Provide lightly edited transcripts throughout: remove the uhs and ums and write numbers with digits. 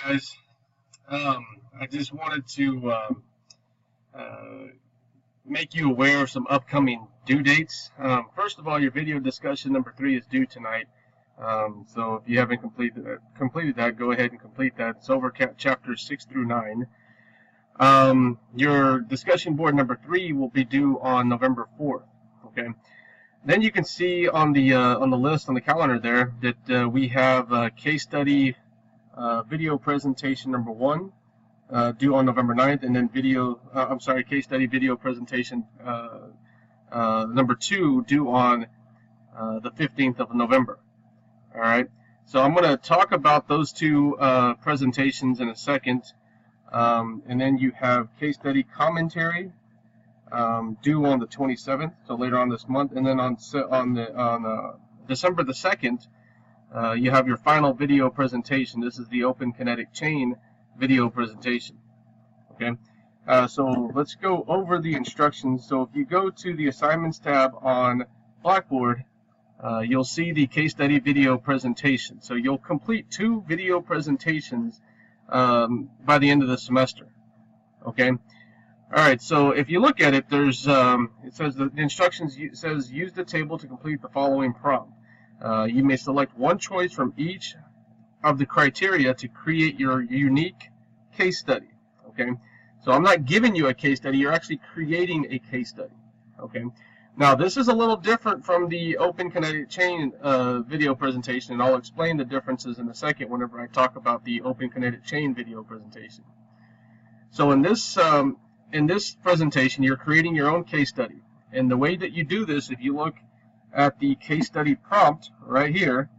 Guys. I just wanted to uh, make you aware of some upcoming due dates. First of all, your video discussion number 3 is due tonight. So if you haven't completed that, go ahead and complete that. It's over chapters 6 through 9. Your discussion board number 3 will be due on November 4th. Okay. Then you can see on the list on the calendar there that we have case study video presentation number 1 due on November 9th, and then case study video presentation number 2 due on the 15th of November. All right. So I'm going to talk about those two presentations in a second, and then you have case study commentary due on the 27th, so later on this month, and then on December the 2nd. You have your final video presentation. This is the Open Kinetic Chain video presentation. Okay, so let's go over the instructions. So if you go to the Assignments tab on Blackboard, you'll see the case study video presentation. So you'll complete 2 video presentations by the end of the semester. Okay. All right. So if you look at it, there's it says the instructions says use the table to complete the following prompt. You may select one choice from each of the criteria to create your unique case study. Okay, so I'm not giving you a case study, you're actually creating a case study. Okay, now this is a little different from the Open Kinetic Chain video presentation, and I'll explain the differences in a second whenever I talk about the Open Kinetic Chain video presentation. So in this presentation, you're creating your own case study, and the way that you do this, if you look at the case study prompt right here,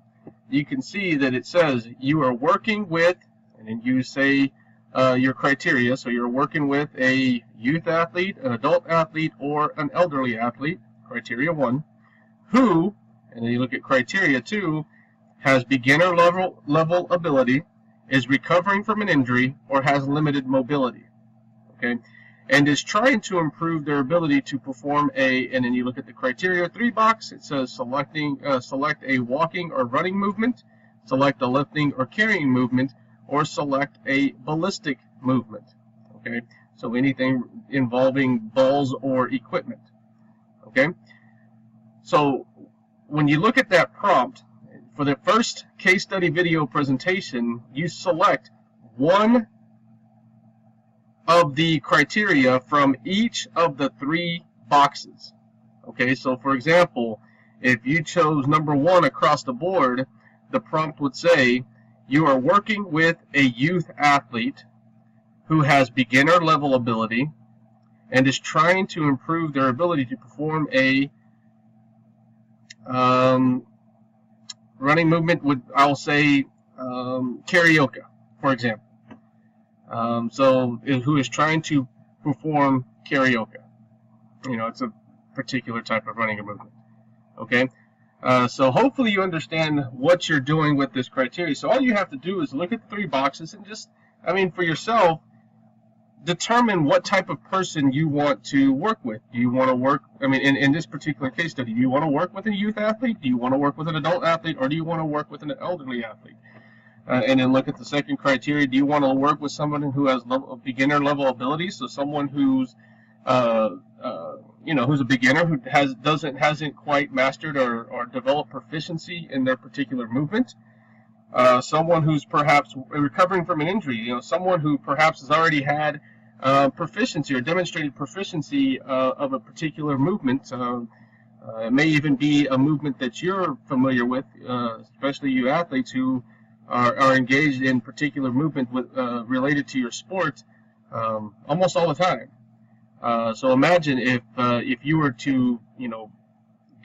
you can see that it says you are working with, and then you say your criteria. So you're working with a youth athlete, an adult athlete, or an elderly athlete, criteria 1, who, and then you look at criteria 2, has beginner level ability, is recovering from an injury, or has limited mobility. Okay, and is trying to improve their ability to perform and then you look at the criteria 3 box. It says select a walking or running movement, select a lifting or carrying movement, or select a ballistic movement. Okay, so anything involving balls or equipment. Okay, so when you look at that prompt for the first case study video presentation, you select one of the criteria from each of the 3 boxes. Okay, so for example, if you chose number 1 across the board, the prompt would say you are working with a youth athlete who has beginner level ability and is trying to improve their ability to perform a running movement with, I'll say, karaoke, for example. So who is trying to perform karaoke. You know, it's a particular type of running movement. Okay, so hopefully you understand what you're doing with this criteria. So all you have to do is look at the 3 boxes and just, for yourself, determine what type of person you want to work with. Do you want to work, in this particular case study, do you want to work with a youth athlete? Do you want to work with an adult athlete? Or do you want to work with an elderly athlete? And then look at the second criteria. Do you want to work with someone who has beginner level ability? So someone who's, who's a beginner who hasn't quite mastered or developed proficiency in their particular movement. Someone who's perhaps recovering from an injury. Someone who perhaps has already had proficiency or demonstrated proficiency of a particular movement. It may even be a movement that you're familiar with, especially you athletes who are engaged in particular movement related to your sport almost all the time. So imagine if you were to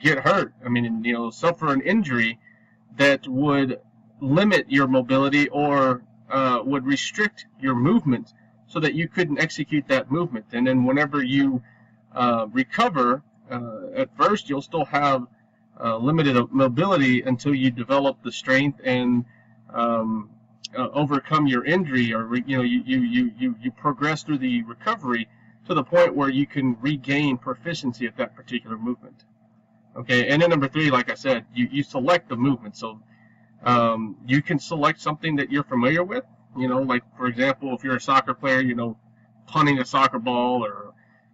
get hurt, suffer an injury that would limit your mobility or would restrict your movement so that you couldn't execute that movement. And then whenever you recover, at first you'll still have limited mobility until you develop the strength and overcome your injury, or you progress through the recovery to the point where you can regain proficiency at that particular movement. Okay, and then number 3, like I said, you select the movement. So you can select something that you're familiar with, You know, like for example, if you're a soccer player, you know, punting a soccer ball, or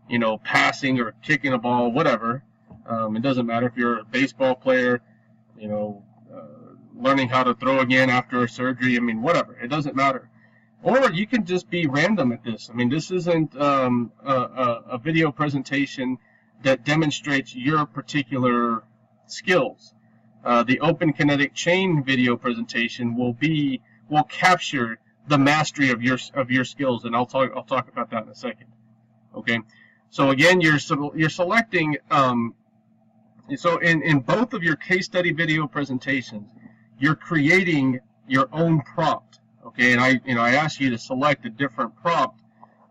you know, passing or kicking a ball, whatever. It doesn't matter if you're a baseball player, you know, learning how to throw again after a surgery. I mean, whatever. It doesn't matter. Or you can just be random at this. I mean, this isn't a video presentation that demonstrates your particular skills. The Open Kinetic Chain video presentation will capture the mastery of your skills, and I'll talk about that in a second. Okay. So again, you're selecting. So in both of your case study video presentations, you're creating your own prompt. Okay, and I ask you to select a different prompt,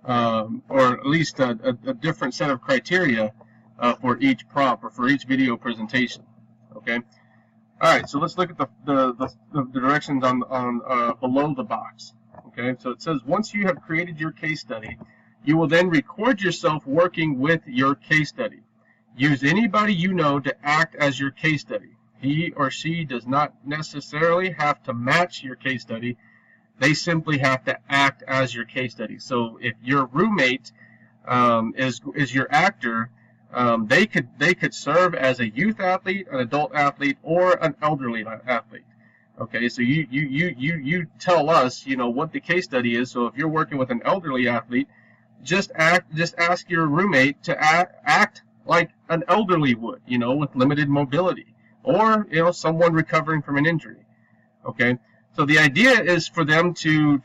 or at least a different set of criteria for each prompt or for each video presentation. Okay. All right. So let's look at the directions on below the box. Okay. So it says, once you have created your case study, you will then record yourself working with your case study. Use anybody you know to act as your case study. He or she does not necessarily have to match your case study. They simply have to act as your case study. So if your roommate is your actor, they could serve as a youth athlete, an adult athlete, or an elderly athlete. Okay, so you tell us, you know, what the case study is. So if you're working with an elderly athlete, just ask your roommate to act like an elderly would, you know, with limited mobility, or you know, someone recovering from an injury. Okay. So the idea is for them to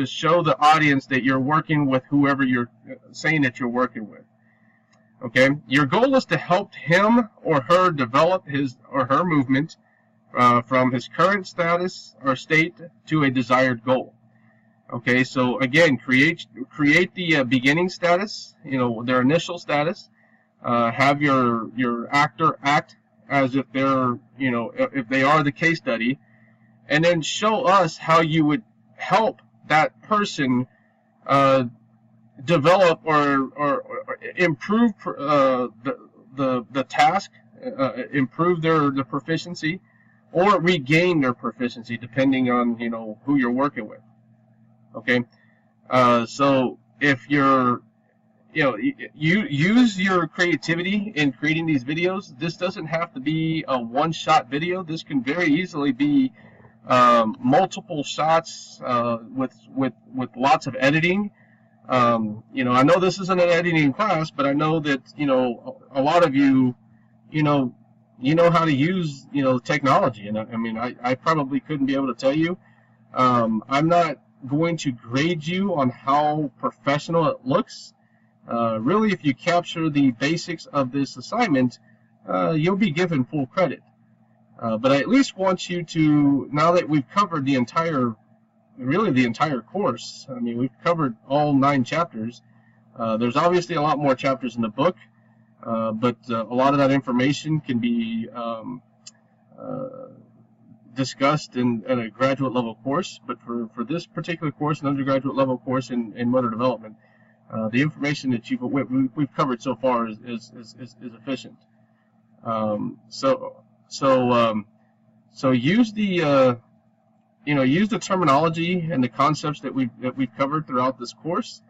show the audience that you're working with whoever you're saying that you're working with. Okay, your goal is to help him or her develop his or her movement from his current status or state to a desired goal. Okay, so again, create the beginning status, you know, their initial status. Have your actor act as if they're, you know, if they are the case study. And then show us how you would help that person develop or improve the task, improve their proficiency, or regain their proficiency, depending on, you know, who you're working with. Okay, so if you're, you know, you use your creativity in creating these videos. This doesn't have to be a one-shot video. This can very easily be multiple shots with lots of editing. You know, I know this isn't an editing class, but I know that, you know, a lot of you know how to use, you know, technology. And I mean, I probably couldn't be able to tell you. I'm not going to grade you on how professional it looks. Really, if you capture the basics of this assignment, you'll be given full credit. But I at least want you to, now that we've covered the entire course, I mean, we've covered all 9 chapters. There's obviously a lot more chapters in the book, but a lot of that information can be discussed in a graduate level course. But for this particular course, an undergraduate level course in motor development, the information that we've covered so far is efficient. So use the use the terminology and the concepts that we've covered throughout this course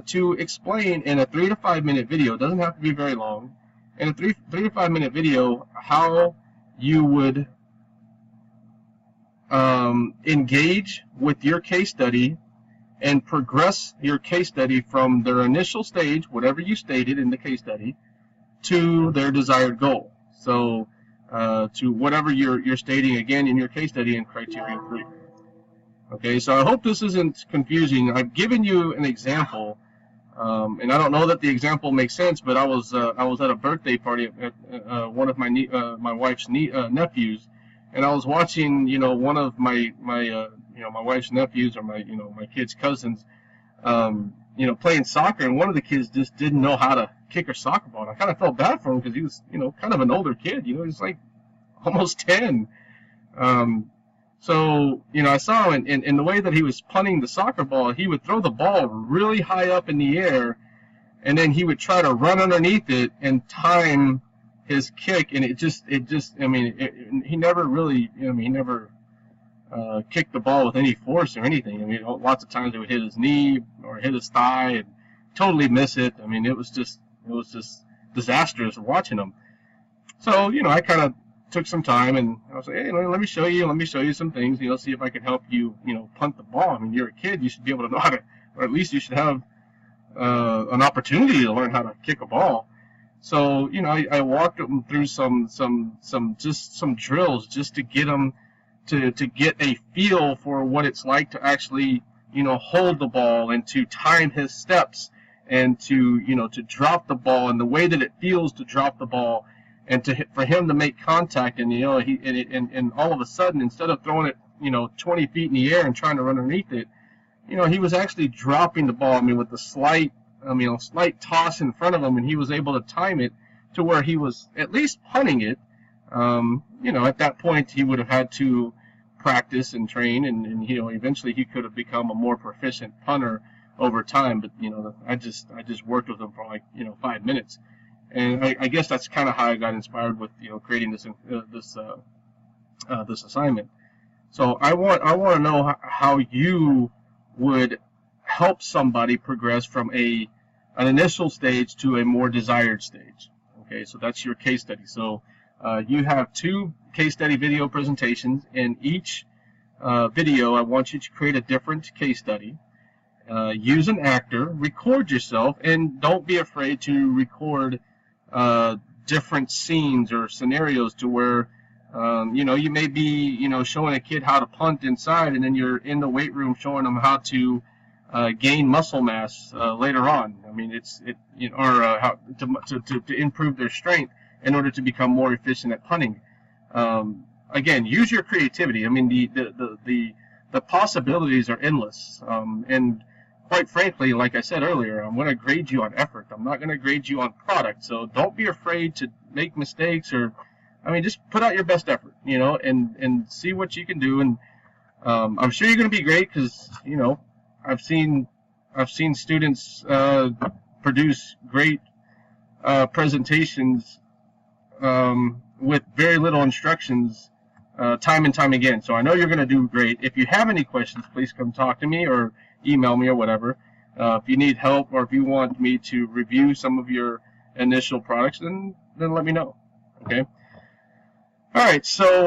to explain in a 3 to 5 minute video. It doesn't have to be very long. In a 3 to 5 minute video, how you would engage with your case study and progress your case study from their initial stage, whatever you stated in the case study, to their desired goal. So to whatever you're stating again in your case study in criteria 3. Okay, so I hope this isn't confusing. I've given you an example, and I don't know that the example makes sense, but I was at a birthday party at one of my wife's nephews, and I was watching, you know, one of my wife's nephews, or my kids' cousins, you know, playing soccer, and one of the kids just didn't know how to kick a soccer ball. And I kind of felt bad for him because he was, you know, kind of an older kid. You know, he's like almost 10. So, you know, I saw him in the way that he was punting the soccer ball. He would throw the ball really high up in the air, and then he would try to run underneath it and time his kick. And it just, I mean, he never really, you know, he never kick the ball with any force or anything. I mean, lots of times it would hit his knee or hit his thigh and totally miss it. I mean, it was just disastrous watching him. So, I kind of took some time and I was like, hey, let me show you some things, see if I can help you, punt the ball. I mean, you're a kid, you should be able to know how to, or at least you should have an opportunity to learn how to kick a ball. So, I walked them through some drills just to get them to get a feel for what it's like to actually, hold the ball and to time his steps and to drop the ball and the way that it feels to drop the ball and for him to make contact and and all of a sudden, instead of throwing it 20 feet in the air and trying to run underneath it, he was actually dropping the ball. I mean, with a slight toss in front of him, and he was able to time it to where he was at least punting it. At that point he would have had to practice and train, and eventually he could have become a more proficient punter over time. But I just worked with him for like 5 minutes, and I guess that's kind of how I got inspired with creating this assignment. So I want to know how you would help somebody progress from an initial stage to a more desired stage. Okay, so that's your case study. So you have 2 case study video presentations. In each video, I want you to create a different case study. Use an actor, record yourself, and don't be afraid to record different scenes or scenarios to where you may be showing a kid how to punt inside, and then you're in the weight room showing them how to gain muscle mass later on. I mean, how to improve their strength in order to become more efficient at punting. Again, use your creativity. I mean, the possibilities are endless. And quite frankly, like I said earlier, I'm going to grade you on effort. I'm not going to grade you on product. So don't be afraid to make mistakes, or just put out your best effort, and see what you can do. And I'm sure you're going to be great, because I've seen students produce great presentations with very little instructions time and time again. So I know you're going to do great. If you have any questions, please come talk to me or email me or whatever. If you need help, or if you want me to review some of your initial products, then let me know. Okay. All right. So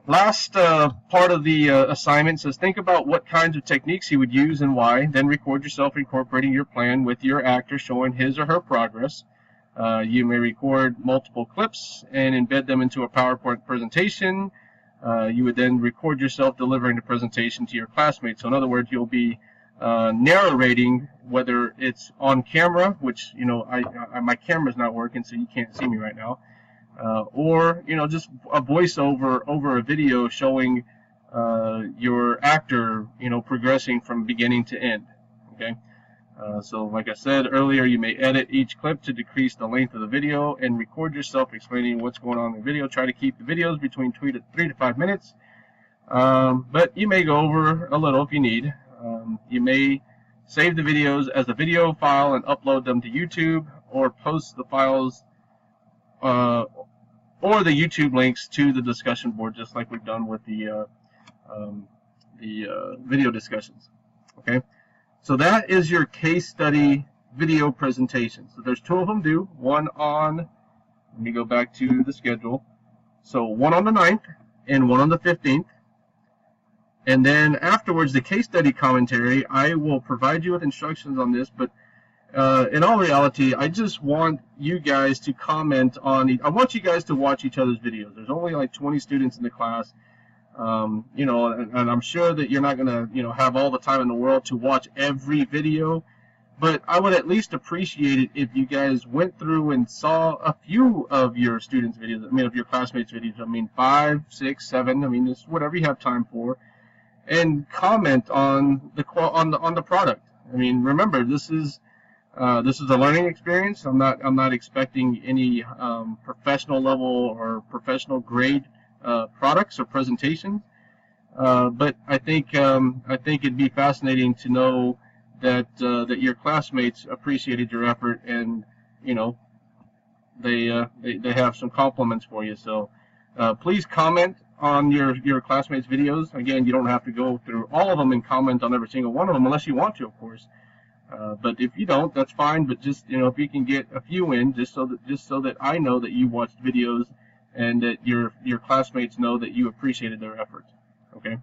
last part of the assignment says, think about what kinds of techniques you would use and why. Then record yourself incorporating your plan with your actor showing his or her progress. You may record multiple clips and embed them into a PowerPoint presentation. You would then record yourself delivering the presentation to your classmates. So in other words, you'll be narrating, whether it's on camera, which my camera's not working, so you can't see me right now, or just a voiceover over a video showing your actor progressing from beginning to end. Okay. So like I said earlier, you may edit each clip to decrease the length of the video, and record yourself explaining what's going on in the video. Try to keep the videos between 3 to 5 minutes, but you may go over a little if you need. You may save the videos as a video file and upload them to YouTube, or post the files or the YouTube links to the discussion board, just like we've done with the video discussions. Okay. So that is your case study video presentation. So there's 2 of them due. One on, let me go back to the schedule. So one on the 9th and one on the 15th. And then afterwards, the case study commentary, I will provide you with instructions on this, but in all reality, I just want you guys to comment on, I want you guys to watch each other's videos. There's only like 20 students in the class. And I'm sure that you're not going to, have all the time in the world to watch every video, but I would at least appreciate it if you guys went through and saw a few of your students' videos, of your classmates' videos, 5, 6, 7, just whatever you have time for, and comment on the product. Remember, this is a learning experience. I'm not expecting any professional level or professional grade products or presentations, but I think it'd be fascinating to know that your classmates appreciated your effort, and they have some compliments for you. So please comment on your classmates' videos. Again, you don't have to go through all of them and comment on every single one of them unless you want to, of course. But if you don't, that's fine. But just, you know, if you can get a few in, just so that I know that you watched videos and that your classmates know that you appreciated their effort. Okay.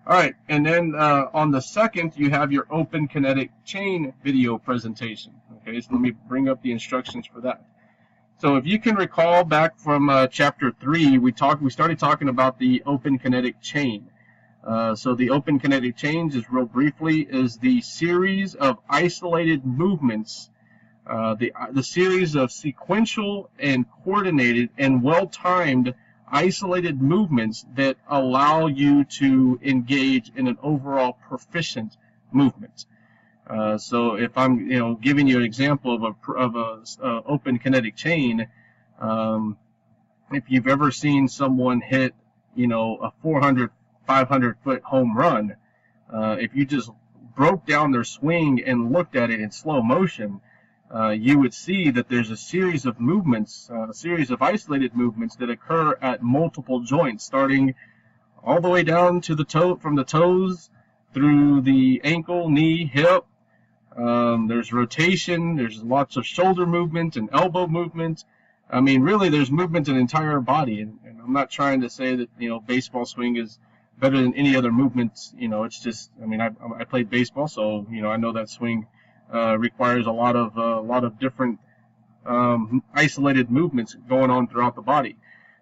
All right, and then on the second, you have your open kinetic chain video presentation. Okay, so let me bring up the instructions for that. So if you can recall back from chapter 3, we started talking about the open kinetic chain. So the open kinetic chain, just real briefly, is the series of isolated movements, the series of sequential and coordinated and well-timed isolated movements that allow you to engage in an overall proficient movement. So if I'm, you know, giving you an example of a open kinetic chain, if you've ever seen someone hit, you know, a 400, 500 foot home run, if you just broke down their swing and looked at it in slow motion, you would see that there's a series of movements, a series of isolated movements that occur at multiple joints, starting all the way down to the toe, from the toes through the ankle, knee, hip. There's rotation, there's lots of shoulder movement and elbow movement. I mean, really, there's movement in the entire body, and I'm not trying to say that, you know, baseball swing is better than any other movement. You know, it's just, I mean, I played baseball, so, you know, I know that swing requires a lot of different isolated movements going on throughout the body.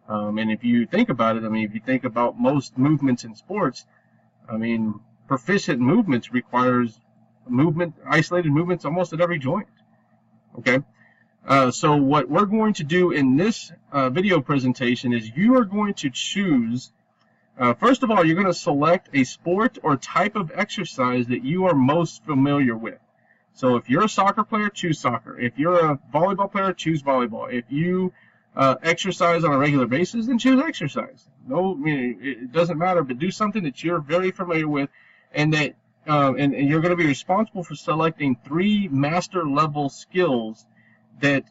And if you think about it, I mean, if you think about most movements in sports, I mean, proficient movements requires isolated movements almost at every joint. Okay. So what we're going to do in this video presentation is you are going to choose, first of all, you're going to select a sport or type of exercise that you are most familiar with. So if you're a soccer player, choose soccer. If you're a volleyball player, choose volleyball. If you exercise on a regular basis, then choose exercise. No, I mean, it doesn't matter, but do something that you're very familiar with, and that and you're going to be responsible for selecting 3 master level skills that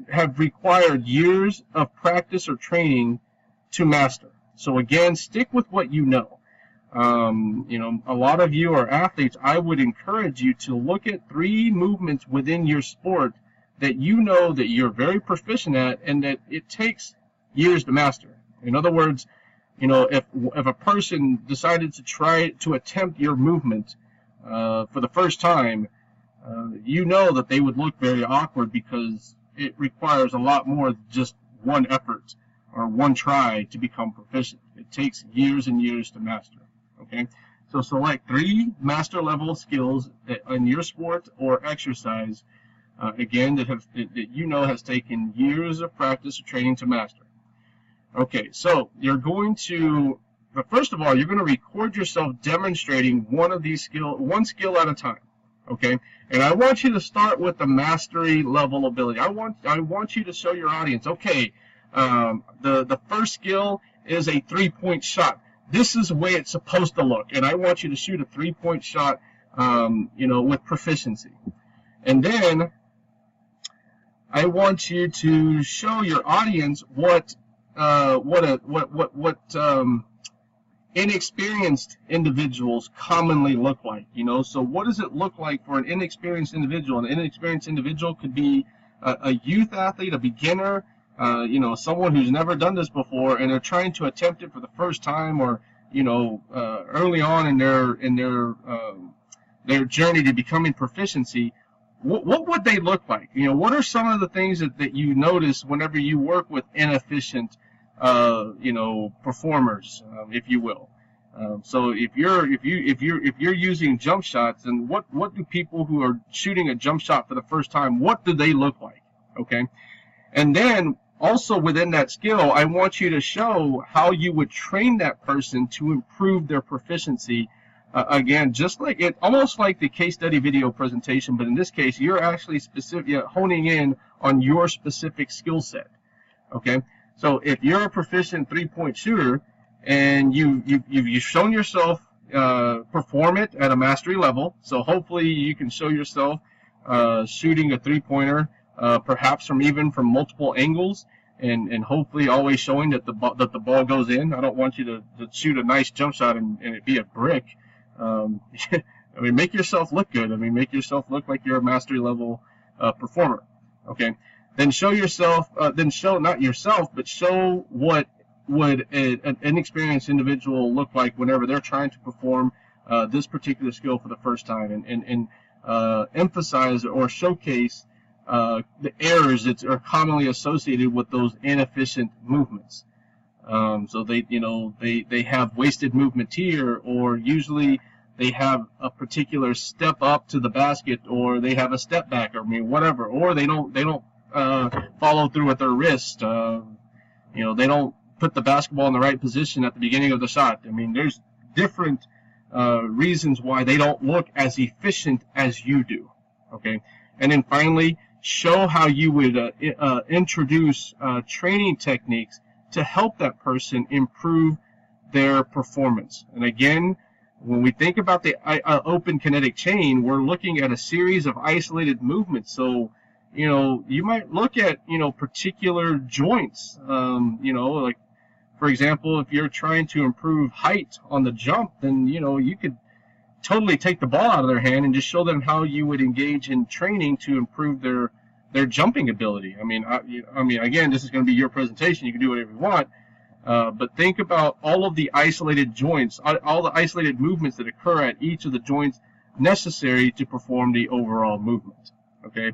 have required years of practice or training to master. So again, stick with what you know. You know, a lot of you are athletes. I would encourage you to look at 3 movements within your sport that you know that you're very proficient at and that it takes years to master. In other words, you know, if a person decided to try to attempt your movement for the first time, you know that they would look very awkward because it requires a lot more than just one effort or one try to become proficient. It takes years and years to master. Okay, so select 3 master level skills that in your sport or exercise, again, that you know has taken years of practice or training to master. Okay, so you're going to, but first of all, you're going to record yourself demonstrating one skill at a time. Okay, and I want you to start with the mastery level ability. I want you to show your audience. Okay, the first skill is a 3-point shot. This is the way it's supposed to look, and I want you to shoot a 3-point shot, you know, with proficiency. And then I want you to show your audience what inexperienced individuals commonly look like. You know, so what does it look like for an inexperienced individual? An inexperienced individual could be a youth athlete, a beginner. You know, someone who's never done this before, and they're trying to attempt it for the first time, or, you know, early on in their journey to becoming proficiency. What would they look like? You know, what are some of the things that you notice whenever you work with inefficient, you know, performers, if you will? So if you're using jump shots, and what do people who are shooting a jump shot for the first time, what do they look like? Okay, and then also within that skill, I want you to show how you would train that person to improve their proficiency. Again, just like it, almost like the case study video presentation, but in this case, you're actually honing in on your specific skill set. Okay, so if you're a proficient 3-point shooter and you've shown yourself perform it at a mastery level, so hopefully you can show yourself shooting a 3-pointer, perhaps from multiple angles. and hopefully always showing that the ball goes in. I don't want you to shoot a nice jump shot and it be a brick. I mean, make yourself look good. I mean, make yourself look like you're a mastery level performer. Okay. Then show yourself. Then show not yourself, but show what would an inexperienced individual look like whenever they're trying to perform this particular skill for the first time, and emphasize or showcase the errors that are commonly associated with those inefficient movements. So they have wasted movement here, or usually they have a particular step up to the basket, or they have a step back, or I mean whatever, or they don't follow through with their wrist. They don't put the basketball in the right position at the beginning of the shot. I mean, there's different reasons why they don't look as efficient as you do. Okay, and then finally, show how you would introduce training techniques to help that person improve their performance. And again, when we think about the open kinetic chain, we're looking at a series of isolated movements. So, you might look at, particular joints, like, for example, if you're trying to improve height on the jump, then, you could totally take the ball out of their hand and just show them how you would engage in training to improve their jumping ability. I mean, again, this is going to be your presentation. You can do whatever you want. But think about all of the isolated joints, all the isolated movements that occur at each of the joints necessary to perform the overall movement. Okay,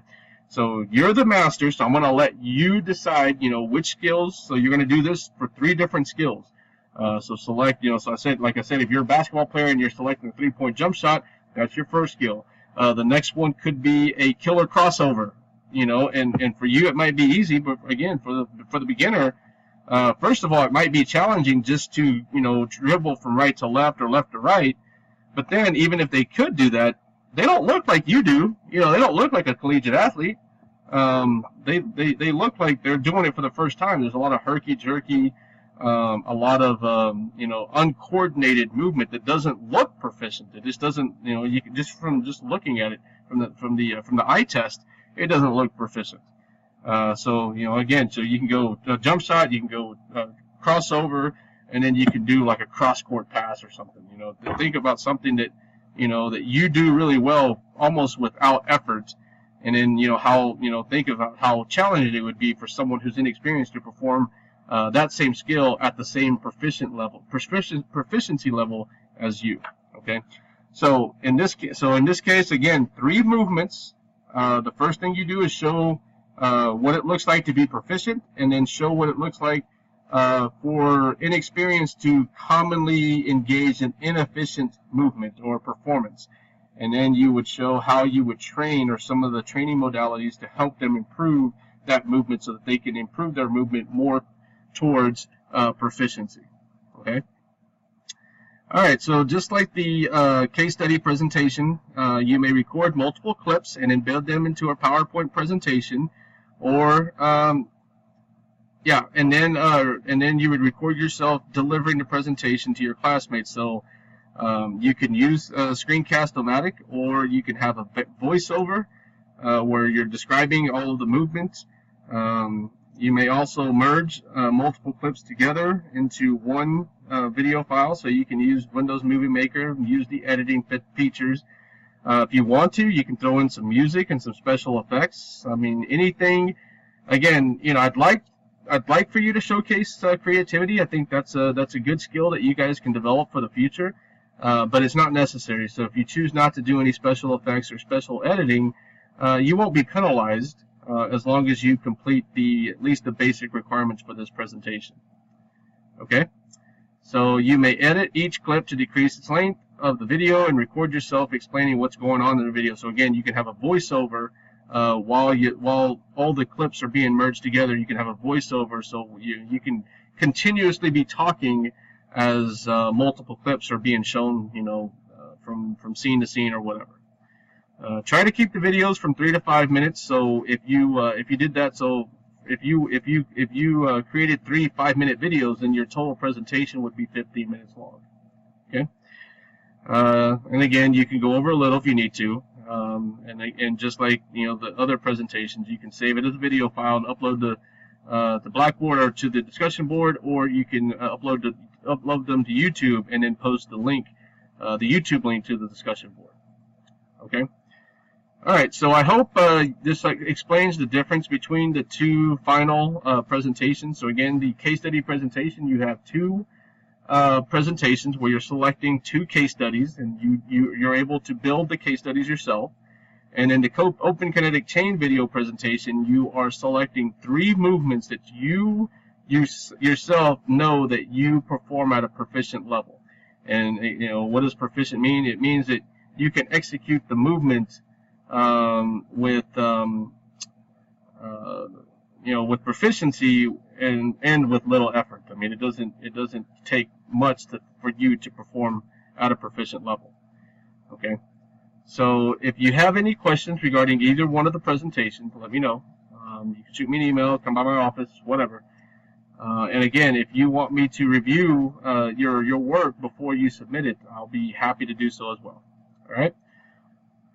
so you're the master, so I'm going to let you decide, which skills. So you're going to do this for 3 different skills. So select, so like I said, if you're a basketball player and you're selecting a 3-point jump shot, that's your first skill. The next one could be a killer crossover, and for you it might be easy, but again, for the beginner, first of all, it might be challenging just to, dribble from right to left or left to right. But then, even if they could do that, they don't look like you do. They don't look like a collegiate athlete. They look like they're doing it for the first time. There's a lot of herky-jerky, a lot of, uncoordinated movement that doesn't look proficient. It just doesn't, you can just looking at it from the eye test, it doesn't look proficient. So again, so you can go jump shot, you can go crossover, and then you can do like a cross-court pass or something. Think about something that that you do really well, almost without effort, and then think about how challenging it would be for someone who's inexperienced to perform that same skill at the same proficiency level as you. Okay, so in this case, again, 3 movements. The first thing you do is show what it looks like to be proficient, and then show what it looks like for inexperienced to commonly engage in inefficient movement or performance. And then you would show how you would train, or some of the training modalities to help them improve that movement so that they can improve their movement more towards proficiency. Okay? All right, so just like the case study presentation, you may record multiple clips and embed them into a PowerPoint presentation, or and then you would record yourself delivering the presentation to your classmates. So you can use Screencast-O-Matic, or you can have a voiceover where you're describing all of the movements. You may also merge multiple clips together into one video file, so you can use Windows Movie Maker, use the editing features. If you want to, you can throw in some music and some special effects. I mean, anything. Again, I'd like for you to showcase creativity. I think that's a good skill that you guys can develop for the future, but it's not necessary. So if you choose not to do any special effects or special editing, you won't be penalized as long as you complete at least the basic requirements for this presentation. Okay? So you may edit each clip to decrease its length of the video and record yourself explaining what's going on in the video. So again, you can have a voiceover while all the clips are being merged together. You can have a voiceover, so you can continuously be talking as multiple clips are being shown, from scene to scene or whatever. Try to keep the videos from 3 to 5 minutes. So if you did that, so if you created 3 5-minute videos, then your total presentation would be 15 minutes long. Okay. And again, you can go over a little if you need to. And just like the other presentations, you can save it as a video file and upload the Blackboard or to the discussion board, or you can upload them to YouTube and then post the link, the YouTube link to the discussion board. Okay. All right. So I hope this explains the difference between the two final presentations. So again, the case study presentation, you have two presentations where you're selecting two case studies, and you're able to build the case studies yourself. And in the Open Kinetic Chain video presentation, you are selecting 3 movements that you yourself know that you perform at a proficient level. And what does proficient mean? It means that you can execute the movement with with proficiency and with little effort. I mean, it doesn't take much for you to perform at a proficient level. Okay. So if you have any questions regarding either one of the presentations, let me know. You can shoot me an email, come by my office, whatever. And again, if you want me to review your work before you submit it, I'll be happy to do so as well. All right.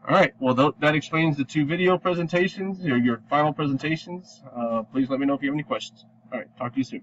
All right. Well, that explains the 2 video presentations, your final presentations. Please let me know if you have any questions. All right. Talk to you soon.